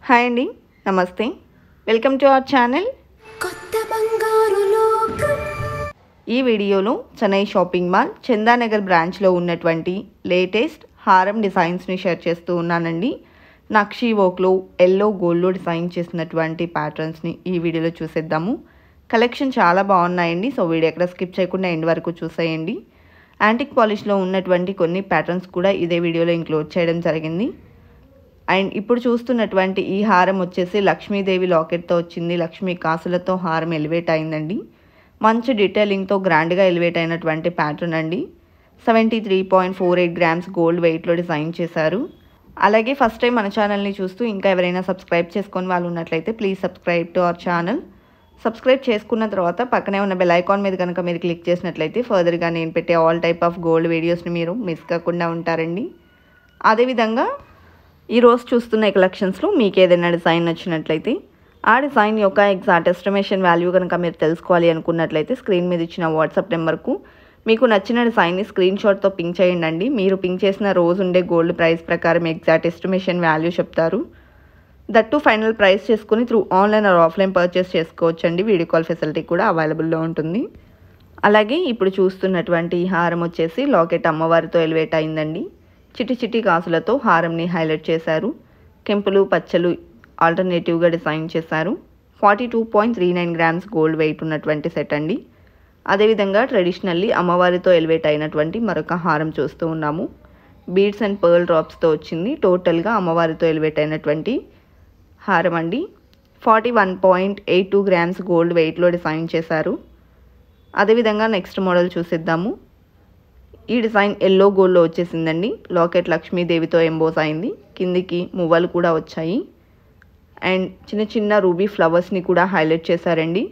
Hi అండి, నమస్తే. Welcome to our channel. ఈ వీడియోలో చెన్నై షాపింగ్ మాల్ చందానగర్ బ్రాంచ్లో ఉన్నటువంటి లేటెస్ట్ హారం డిజైన్స్ని షేర్ చేస్తూ ఉన్నానండి. నక్షీ వర్క్లో ఎల్లో గోల్డ్లో డిజైన్ చేసినటువంటి ప్యాటర్న్స్ని ఈ వీడియోలో చూసేద్దాము. కలెక్షన్ చాలా బాగున్నాయండి. సో వీడియో ఎక్కడ స్కిప్ చేయకుండా ఎండ్ వరకు చూసేయండి. యాంటిక్ పాలిష్లో ఉన్నటువంటి కొన్ని ప్యాటర్న్స్ కూడా ఇదే వీడియోలో ఇంక్లూడ్ చేయడం జరిగింది. అండ్ ఇప్పుడు చూస్తున్నటువంటి ఈ హారం వచ్చేసి లక్ష్మీదేవి లాకెట్తో వచ్చింది. లక్ష్మీ కాసులతో హారం ఎలివేట్ అయిందండి. మంచి డీటెయిలింగ్తో గ్రాండ్గా ఎలివేట్ అయినటువంటి ప్యాటర్న్ అండి. 73.48 గ్రామ్స్ గోల్డ్ వెయిట్లో డిజైన్ చేశారు. అలాగే ఫస్ట్ టైం మన ఛానల్ని చూస్తూ ఇంకా ఎవరైనా సబ్స్క్రైబ్ చేసుకొని వాళ్ళు ఉన్నట్లయితే please subscribe to our channel. Subscribe చేసుకున్న తర్వాత పక్కనే ఉన్న బెల్ ఐకాన్ మీద కనుక మీరు క్లిక్ చేసినట్లయితే ఫర్దర్గా నేను పెట్టే ఆల్ టైప్ ఆఫ్ గోల్డ్ వీడియోస్ని మీరు మిస్ కాకుండా ఉంటారండి. అదేవిధంగా ఈరోజు చూస్తున్న కలెక్షన్స్లో మీకు ఏదైనా డిజైన్ నచ్చినట్లయితే ఆ డిజైన్ యొక్క ఎగ్జాక్ట్ ఎస్టిమేషన్ వాల్యూ కనుక మీరు తెలుసుకోవాలి అనుకున్నట్లయితే స్క్రీన్ మీద ఇచ్చిన వాట్సాప్ నెంబర్కు మీకు నచ్చిన డిజైన్ని స్క్రీన్ షాట్తో పింక్ చేయండి. మీరు పింక్ చేసిన రోజు ఉండే గోల్డ్ ప్రైస్ ప్రకారం ఎగ్జాక్ట్ ఎస్టిమేషన్ వాల్యూ చెప్తారు. దట్టు ఫైనల్ ప్రైస్ చేసుకుని through online or offline purchase చేసుకోవచ్చండి. వీడియో కాల్ ఫెసిలిటీ కూడా అవైలబుల్లో ఉంటుంది. అలాగే ఇప్పుడు చూస్తున్నటువంటి ఈ హారం వచ్చేసి లాకెట్ అమ్మవారితో ఎలివేట్ అయిందండి. చిట్టి చిట్టి కాసులతో హారంని హైలైట్ చేశారు. కెంపులు పచ్చలు ఆల్టర్నేటివ్గా డిజైన్ చేశారు. 42.39 గ్రామ్స్ గోల్డ్ వెయిట్ ఉన్నటువంటి సెట్ అండి. అదేవిధంగా ట్రెడిషనల్లీ అమ్మవారితో ఎలివేట్ అయినటువంటి మరొక హారం చూస్తూ ఉన్నాము. బీడ్స్ అండ్ పర్ల్ డ్రాప్స్తో వచ్చింది. టోటల్గా అమ్మవారితో ఎలివేట్ అయినటువంటి హారం అండి. 41.82 గ్రామ్స్ గోల్డ్ వెయిట్లో డిజైన్ చేశారు. అదేవిధంగా నెక్స్ట్ మోడల్ చూసిద్దాము. ఈ డిజైన్ ఎల్లో గోల్డ్లో వచ్చేసిందండి. లాకెట్ లక్ష్మీదేవితో ఎంబోస్ అయింది. కిందికి మువ్వలు కూడా వచ్చాయి. అండ్ చిన్న చిన్న రూబీ ఫ్లవర్స్ని కూడా హైలైట్ చేశారండి.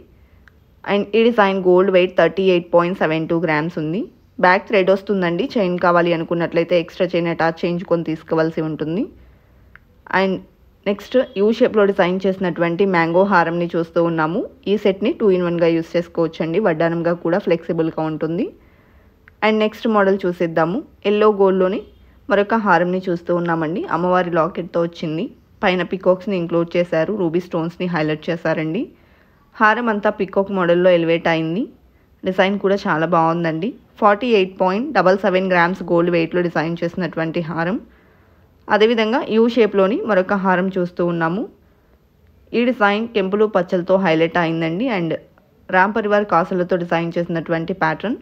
అండ్ ఈ డిజైన్ గోల్డ్ వెయిట్ 38.72 గ్రామ్స్ ఉంది. బ్యాక్ థ్రెడ్ వస్తుందండి. చైన్ కావాలి అనుకున్నట్లయితే ఎక్స్ట్రా చైన్ అటాచ్ చేయించుకొని తీసుకోవాల్సి ఉంటుంది. అండ్ నెక్స్ట్ యూ షేప్లో డిజైన్ చేసినటువంటి మ్యాంగో హారంని చూస్తూ ఉన్నాము. ఈ సెట్ని 2-in-1గా యూస్ చేసుకోవచ్చండి. వడ్డానంగా కూడా ఫ్లెక్సిబుల్గా ఉంటుంది. అండ్ నెక్స్ట్ మోడల్ చూసేద్దాము. ఎల్లో గోల్డ్లోని మరొక హారంని చూస్తూ ఉన్నామండి. అమ్మవారి లాకెట్తో వచ్చింది. పైన పికాక్స్ని ఇంక్లూడ్ చేశారు. రూబీ స్టోన్స్ని హైలైట్ చేశారండి. హారం అంతా పికాక్ మోడల్లో ఎలివేట్ అయింది. డిజైన్ కూడా చాలా బాగుందండి. 48.77 గ్రామ్స్ గోల్డ్ వెయిట్లో డిజైన్ చేసినటువంటి హారం. అదేవిధంగా యూ షేప్లోని మరొక హారం చూస్తూ ఉన్నాము. ఈ డిజైన్ కెంపులు పచ్చలతో హైలైట్ అయిందండి. అండ్ రామ్ పరివార్ కాసులతో డిజైన్ చేసినటువంటి ప్యాటర్న్.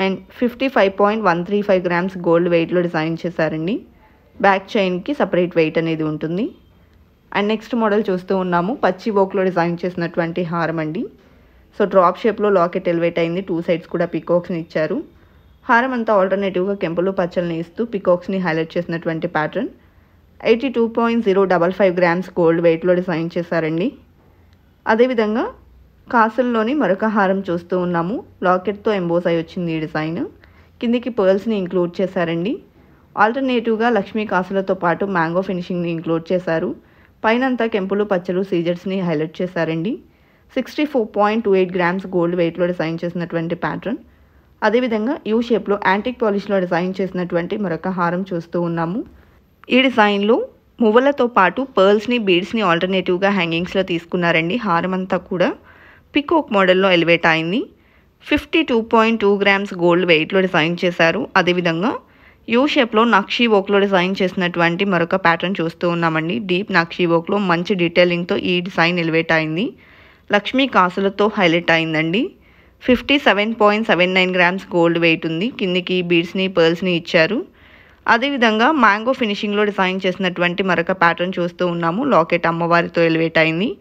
అండ్ 55.135 గ్రామ్స్ గోల్డ్ వెయిట్లో డిజైన్ చేశారండి. బ్యాక్ చైన్కి సపరేట్ వెయిట్ అనేది ఉంటుంది. అండ్ నెక్స్ట్ మోడల్ చూస్తూ ఉన్నాము. పచ్చి వర్క్లో డిజైన్ చేసినటువంటి హారం అండి. సో డ్రాప్ షేప్లో లాకెట్ ఎలివేట్ అయింది. 2 సైడ్స్ కూడా పికాక్స్ని ఇచ్చారు. హారం అంతా ఆల్టర్నేటివ్గా కెంపులు పచ్చల్ని ఇస్తూ పికాక్స్ని హైలైట్ చేసినటువంటి ప్యాటర్న్. 82.055 గ్రామ్స్ గోల్డ్ వెయిట్లో డిజైన్ చేశారండి. అదేవిధంగా కాసుల్లోని మరొక హారం చూస్తూ ఉన్నాము. లాకెట్తో ఎంబోస్ అయి వచ్చింది ఈ డిజైన్. కిందికి పర్ల్స్ని ఇంక్లూడ్ చేశారండి. ఆల్టర్నేటివ్గా లక్ష్మీ కాసులతో పాటు మ్యాంగో ఫినిషింగ్ని ఇంక్లూడ్ చేశారు. పైనంతా కెంపులు పచ్చలు సీజర్స్ని హైలైట్ చేశారండి. 64.28 గ్రామ్స్ గోల్డ్ వెయిట్లో డిజైన్ చేసినటువంటి ప్యాటర్న్. అదేవిధంగా యూ షేప్లో యాంటిక్ పాలిష్లో డిజైన్ చేసినటువంటి మరొక హారం చూస్తూ ఉన్నాము. ఈ డిజైన్లో మువ్వలతో పాటు పర్ల్స్ని బీడ్స్ని ఆల్టర్నేటివ్గా హ్యాంగింగ్స్లో తీసుకున్నారండి. హారం అంతా కూడా పికాక్ మోడల్లో ఎలివేట్ అయింది. 52.2 గ్రామ్స్ గోల్డ్ వెయిట్లో డిజైన్ చేశారు. అదేవిధంగా యూ షేప్లో నక్షీ వర్క్లో డిజైన్ చేసినటువంటి మరొక ప్యాటర్న్ చూస్తూ ఉన్నామండి. డీప్ నక్షీ వర్క్లో మంచి డీటెయిలింగ్తో ఈ డిజైన్ ఎలివేట్ అయింది. లక్ష్మీ కాసులతో హైలైట్ అయిందండి. 57.79 గ్రామ్స్ గోల్డ్ వెయిట్ ఉంది. కిందికి బీడ్స్ని పర్ల్స్ని ఇచ్చారు. అదేవిధంగా మ్యాంగో ఫినిషింగ్లో డిజైన్ చేసినటువంటి మరొక ప్యాటర్న్ చూస్తూ ఉన్నాము. లాకెట్ అమ్మవారితో ఎలివేట్ అయింది.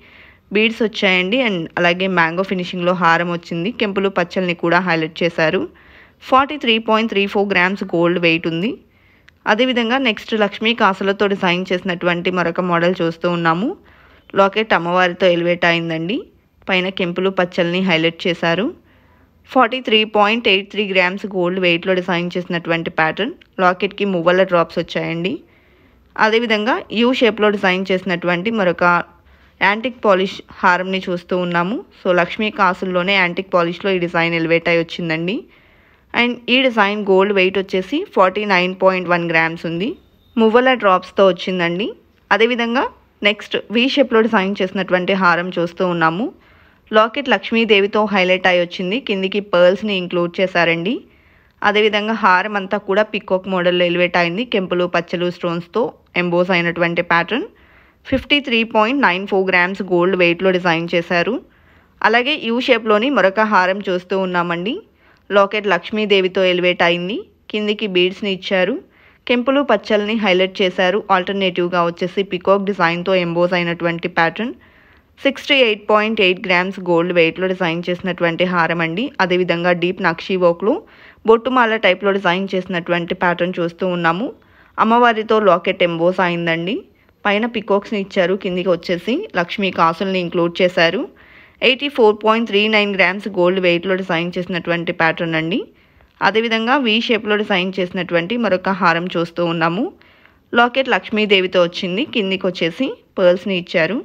బీడ్స్ వచ్చాయండి. అండ్ అలాగే మ్యాంగో ఫినిషింగ్లో హారం వచ్చింది. కెంపులు పచ్చల్ని కూడా హైలైట్ చేశారు. 43.34 గ్రామ్స్ గోల్డ్ వెయిట్ ఉంది. అదేవిధంగా నెక్స్ట్ లక్ష్మీ కాసులతో డిజైన్ చేసినటువంటి మరొక మోడల్ చూస్తూ ఉన్నాము. లాకెట్ అమ్మవారితో ఎలివేట్ అయిందండి. పైన కెంపులు పచ్చల్ని హైలైట్ చేశారు. 43.83 గ్రామ్స్ గోల్డ్ వెయిట్లో డిజైన్ చేసినటువంటి ప్యాటర్న్. లాకెట్కి మువ్వల డ్రాప్స్ వచ్చాయండి. అదేవిధంగా యూ షేప్లో డిజైన్ చేసినటువంటి మరొక యాంటిక్ పాలిష్ హారంని చూస్తూ ఉన్నాము. సో లక్ష్మీ కాసుల్లోనే యాంటిక్ పాలిష్లో ఈ డిజైన్ ఎలివేట్ అయి వచ్చిందండి. అండ్ ఈ డిజైన్ గోల్డ్ వెయిట్ వచ్చేసి 49.1 గ్రామ్స్ ఉంది. మువ్వల డ్రాప్స్తో వచ్చిందండి. అదేవిధంగా నెక్స్ట్ వీ షేప్లో డిజైన్ చేసినటువంటి హారం చూస్తూ ఉన్నాము. లాకెట్ లక్ష్మీదేవితో హైలైట్ అయి వచ్చింది. కిందికి పర్ల్స్ని ఇంక్లూడ్ చేశారండి. అదేవిధంగా హారం అంతా కూడా పికాక్ మోడల్లో ఎలివేట్ అయింది. కెంపులు పచ్చలు స్టోన్స్తో ఎంబోస్ అయినటువంటి ప్యాటర్న్. 53.94 గ్రామ్స్ గోల్డ్ వెయిట్లో డిజైన్ చేశారు. అలాగే యూ షేప్లోని మరొక హారం చూస్తూ ఉన్నామండి. లాకెట్ లక్ష్మీదేవితో ఎలివేట్ అయింది. కిందికి బీడ్స్ని ఇచ్చారు. కెంపులు పచ్చల్ని హైలైట్ చేశారు. ఆల్టర్నేటివ్గా వచ్చేసి పికాక్ డిజైన్తో ఎంబోస్ అయినటువంటి ప్యాటర్న్. 68.8 గ్రామ్స్ గోల్డ్ వెయిట్లో డిజైన్ చేసినటువంటి హారం అండి. అదేవిధంగా డీప్ నక్షీ వర్క్లో బొట్టుమాల టైప్లో డిజైన్ చేసినటువంటి ప్యాటర్న్ చూస్తూ ఉన్నాము. అమ్మవారితో లాకెట్ ఎంబోస్ అయిందండి. పైన పికాక్స్ని ఇచ్చారు. కిందికి వచ్చేసి లక్ష్మీ కాసుల్ని ఇంక్లూడ్ చేశారు. 84.39 గ్రామ్స్ గోల్డ్ వెయిట్లో డిజైన్ చేసినటువంటి ప్యాటర్న్ అండి. అదేవిధంగా వీ షేప్లో డిజైన్ చేసినటువంటి మరొక హారం చూస్తూ ఉన్నాము. లాకెట్ లక్ష్మీదేవితో వచ్చింది. కిందికి వచ్చేసి పర్ల్స్ని ఇచ్చారు.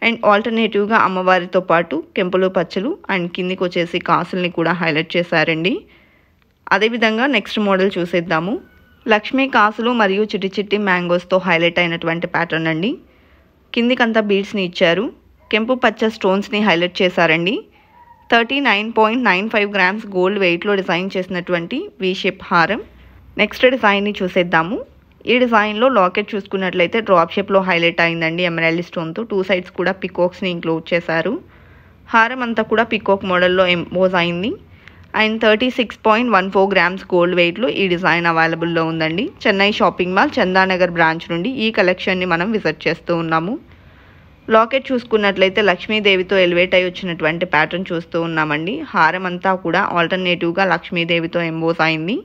అండ్ ఆల్టర్నేటివ్గా అమ్మవారితో పాటు కెంపులు పచ్చలు అండ్ కిందికి వచ్చేసి కాసుల్ని కూడా హైలైట్ చేశారండి. అదేవిధంగా నెక్స్ట్ మోడల్ చూసేద్దాము. లక్ష్మీ కాసులు మరియు చిట్టి చిట్టి మ్యాంగోస్తో హైలైట్ అయినటువంటి ప్యాటర్న్ అండి. కిందికంతా బీడ్స్ని ఇచ్చారు. కెంపు పచ్చ స్టోన్స్ని హైలైట్ చేశారండి. 39.95 గ్రామ్స్ గోల్డ్ వెయిట్లో డిజైన్ చేసినటువంటి వీ షేప్ హారం. నెక్స్ట్ డిజైన్ని చూసేద్దాము. ఈ డిజైన్లో లాకెట్ చూసుకున్నట్లయితే డ్రాప్ షేప్లో హైలైట్ అయిందండి ఎమరాల్డ్ స్టోన్తో. 2 సైడ్స్ కూడా పికాక్స్ని ఇంక్లూడ్ చేశారు. హారం అంతా కూడా పికాక్ మోడల్లో ఎంబోస్ అయింది. అండ్ 36.14 గ్రామ్స్ గోల్డ్ వెయిట్లో ఈ డిజైన్ అవైలబుల్లో ఉందండి. Chennai shopping mall Chandanagar branch నుండి ఈ కలెక్షన్ని మనం విజిట్ చేస్తూ ఉన్నాము. లాకెట్ చూసుకున్నట్లయితే లక్ష్మీదేవితో ఎలివేట్ అయి వచ్చినటువంటి ప్యాటర్న్ చూస్తూ ఉన్నామండి. హారం అంతా కూడా ఆల్టర్నేటివ్గా లక్ష్మీదేవితో ఎంబోస్ అయింది.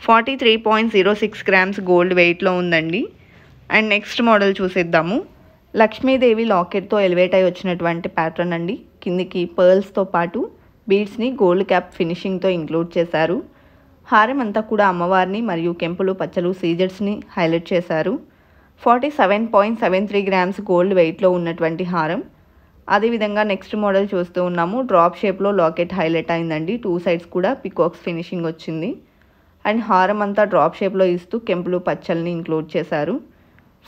43.06 గ్రామ్స్ గోల్డ్ వెయిట్లో ఉందండి. అండ్ నెక్స్ట్ మోడల్ చూసేద్దాము. లక్ష్మీదేవి లాకెట్తో ఎలివేట్ అయి వచ్చినటువంటి ప్యాటర్న్ అండి. కిందికి పర్ల్స్తో పాటు బీడ్స్ని గోల్డ్ క్యాప్ ఫినిషింగ్తో ఇంక్లూడ్ చేశారు. హారం అంతా కూడా అమ్మవారిని మరియు కెంపులు పచ్చలు సీజర్స్ని హైలైట్ చేశారు. 47.73 గ్రామ్స్ గోల్డ్ వెయిట్లో ఉన్నటువంటి హారం. అదేవిధంగా నెక్స్ట్ మోడల్ చూస్తూ ఉన్నాము. డ్రాప్ షేప్లో లాకెట్ హైలైట్ అయిందండి. 2 సైడ్స్ కూడా పికాక్స్ ఫినిషింగ్ వచ్చింది. అండ్ హారం అంతా డ్రాప్ షేప్లో ఇస్తూ కెంపులు పచ్చల్ని ఇంక్లూడ్ చేశారు.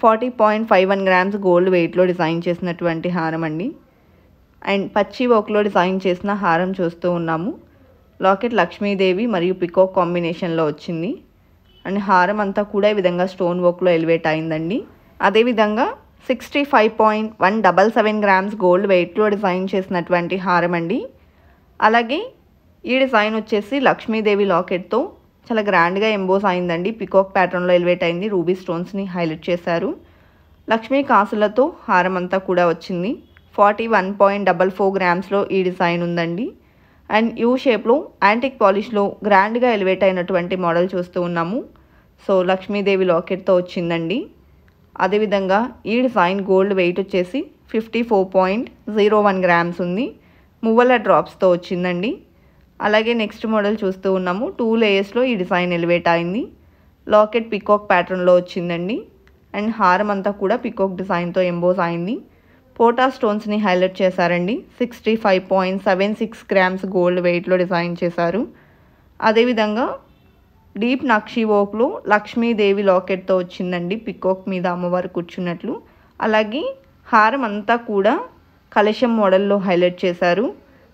40.51 గ్రామ్స్ గోల్డ్ వెయిట్లో డిజైన్ చేసినటువంటి హారం అండి. అండ్ పచ్చి వర్క్లో డిజైన్ చేసిన హారం చూస్తూ ఉన్నాము. లాకెట్ లక్ష్మీదేవి మరియు పికాక్ కాంబినేషన్లో వచ్చింది. అండ్ హారం అంతా కూడా ఈ విధంగా స్టోన్ వర్క్లో ఎలివేట్ అయిందండి. అదేవిధంగా 65.177 గ్రామ్స్ గోల్డ్ వెయిట్లో డిజైన్ చేసినటువంటి హారం అండి. అలాగే ఈ డిజైన్ వచ్చేసి లక్ష్మీదేవి లాకెట్తో చాలా గ్రాండ్గా ఎంబోస్ అయిందండి. పికాక్ ప్యాటర్న్లో ఎలివేట్ అయింది. రూబీ స్టోన్స్ని హైలైట్ చేశారు. లక్ష్మీ కాసులతో హారం అంతా కూడా వచ్చింది. 41.44 గ్రామ్స్లో ఈ డిజైన్ ఉందండి. అండ్ యూ షేప్లో యాంటిక్ పాలిష్లో గ్రాండ్గా ఎలివేట్ అయినటువంటి మోడల్ చూస్తూ ఉన్నాము. సో లక్ష్మీదేవి లాకెట్తో వచ్చిందండి. అదేవిధంగా ఈ డిజైన్ గోల్డ్ వెయిట్ వచ్చేసి 54.01 గ్రామ్స్ ఉంది. మువ్వల డ్రాప్స్తో వచ్చిందండి. అలాగే నెక్స్ట్ మోడల్ చూస్తూ ఉన్నాము. 2 లేయర్స్లో ఈ డిజైన్ ఎలివేట్ అయింది. లాకెట్ పికాక్ ప్యాటర్న్లో వచ్చిందండి. అండ్ హారం అంతా కూడా పికాక్ డిజైన్తో ఎంబోస్ అయింది. పోటా స్టోన్స్ని హైలైట్ చేశారండి. 65.76 గ్రామ్స్ గోల్డ్ వెయిట్లో డిజైన్ చేశారు. అదేవిధంగా డీప్ నక్షీ వర్క్లో లక్ష్మీదేవి లాకెట్తో వచ్చిందండి. పికాక్ మీద అమ్మవారు కూర్చున్నట్లు. అలాగే హారం అంతా కూడా కలశం మోడల్లో హైలైట్ చేశారు.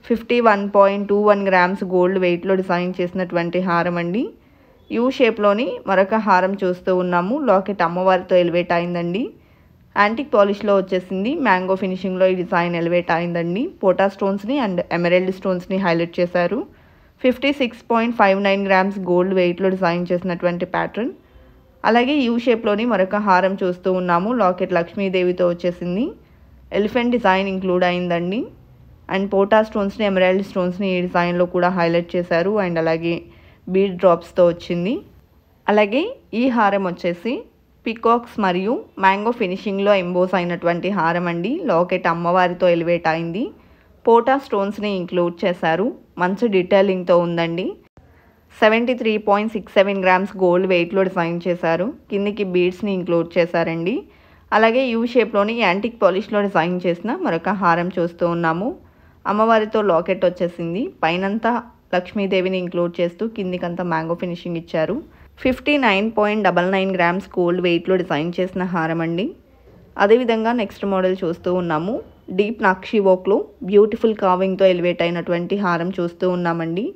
51.21 గ్రామ్స్ గోల్డ్ వెయిట్లో డిజైన్ చేసినటువంటి హారం అండి. యూ షేప్లోని మరొక హారం చూస్తూ ఉన్నాము. లాకెట్ అమ్మవారితో ఎలివేట్ అయిందండి. యాంటిక్ పాలిష్లో వచ్చేసింది. మ్యాంగో ఫినిషింగ్లో ఈ డిజైన్ ఎలివేట్ అయిందండి. పోటా స్టోన్స్ని అండ్ ఎమరాల్డ్ స్టోన్స్ని హైలైట్ చేశారు. 56.59 గ్రామ్స్ గోల్డ్ వెయిట్లో డిజైన్ చేసినటువంటి ప్యాటర్న్. అలాగే యూ షేప్లోని మరొక హారం చూస్తూ ఉన్నాము. లాకెట్ లక్ష్మీదేవితో వచ్చేసింది. ఎలిఫెంట్ డిజైన్ ఇంక్లూడ్ అయిందండి. అండ్ పోటా స్టోన్స్ని ఎమరాల్డ్ స్టోన్స్ని ఈ డిజైన్లో కూడా హైలైట్ చేశారు. అండ్ అలాగే బీడ్ డ్రాప్స్తో వచ్చింది. అలాగే ఈ హారం వచ్చేసి పికాక్స్ మరియు మ్యాంగో ఫినిషింగ్లో ఎంబోస్ అయినటువంటి హారం అండి. లాకెట్ అమ్మవారితో ఎలివేట్ అయింది. పోటా స్టోన్స్ని ఇంక్లూడ్ చేశారు. మంచి డీటెయిలింగ్తో ఉందండి. 73.67 గ్రామ్స్ గోల్డ్ వెయిట్లో డిజైన్ చేశారు. కిందికి బీడ్స్ని ఇంక్లూడ్ చేశారండి. అలాగే యూ షేప్లోని యాంటిక్ పాలిష్లో డిజైన్ చేసిన మరొక హారం చూస్తూ ఉన్నాము. అమ్మవారితో లాకెట్ వచ్చేసింది. పైనంతా లక్ష్మీదేవిని ఇంక్లూడ్ చేస్తూ కిందికంతా మ్యాంగో ఫినిషింగ్ ఇచ్చారు. 59.99 గ్రామ్స్ గోల్డ్ వెయిట్లో డిజైన్ చేసిన హారం అండి. అదేవిధంగా నెక్స్ట్ మోడల్ చూస్తూ ఉన్నాము. డీప్ నక్షి వర్క్లో బ్యూటిఫుల్ కార్వింగ్తో ఎలివేట్ అయినటువంటి హారం చూస్తూ ఉన్నామండి.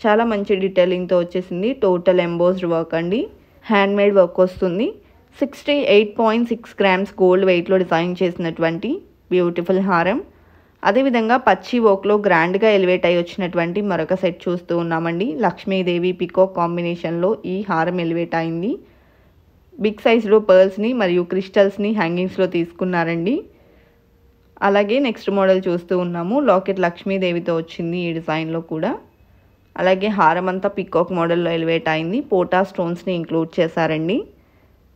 చాలా మంచి డీటెయిలింగ్తో వచ్చేసింది. టోటల్ ఎంబోస్డ్ వర్క్ అండి. హ్యాండ్మేడ్ వర్క్ వస్తుంది. 68.6 గ్రామ్స్ గోల్డ్ వెయిట్లో డిజైన్ చేసినటువంటి బ్యూటిఫుల్ హారం. అదేవిధంగా పచ్చి వర్క్లో గ్రాండ్గా ఎలివేట్ అయి వచ్చినటువంటి మరొక సెట్ చూస్తూ ఉన్నామండి. లక్ష్మీదేవి పికాక్ కాంబినేషన్లో ఈ హారం ఎలివేట్ అయింది. బిగ్ సైజ్లో పర్ల్స్ని మరియు క్రిస్టల్స్ని హ్యాంగింగ్స్లో తీసుకున్నారండి. అలాగే నెక్స్ట్ మోడల్ చూస్తూ ఉన్నాము. లాకెట్ లక్ష్మీదేవితో వచ్చింది ఈ డిజైన్లో కూడా. అలాగే హారం అంతా పికాక్ మోడల్లో ఎలివేట్ అయింది. పోటా స్టోన్స్ని ఇంక్లూడ్ చేశారండి.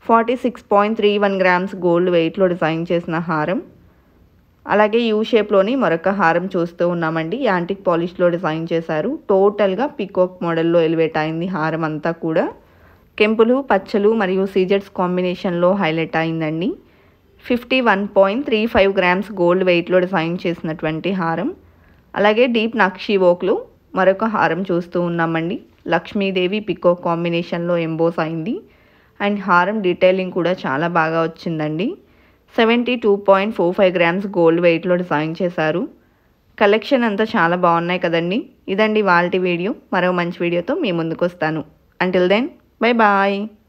46.31 గ్రామ్స్ గోల్డ్ వెయిట్లో డిజైన్ చేసిన హారం. అలాగే యూ షేప్లోని మరొక హారం చూస్తూ ఉన్నామండి. యాంటిక్ పాలిష్లో డిజైన్ చేశారు. టోటల్గా పికాక్ మోడల్లో ఎలివేట్ అయింది హారం అంతా కూడా. కెంపులు, పచ్చలు మరియు సీజెడ్స్ కాంబినేషన్లో హైలైట్ అయిందండి. 51.35 గ్రామ్స్ గోల్డ్ వెయిట్లో డిజైన్ చేసినటువంటి హారం. అలాగే డీప్ నక్షి వర్క్లో మరొక హారం చూస్తూ ఉన్నామండి. లక్ష్మీదేవి పికాక్ కాంబినేషన్లో ఎంబోస్ అయింది. అండ్ హారం డీటెయిలింగ్ కూడా చాలా బాగా వచ్చిందండి. 72.45 గ్రామ్స్ గోల్డ్ వెయిట్లో డిజైన్ చేశారు. కలెక్షన్ అంతా చాలా బాగున్నాయి కదండి. ఇదండి వాళ్ళ వీడియో. మరో మంచి వీడియోతో మీ ముందుకు వస్తాను. Until then, bye bye.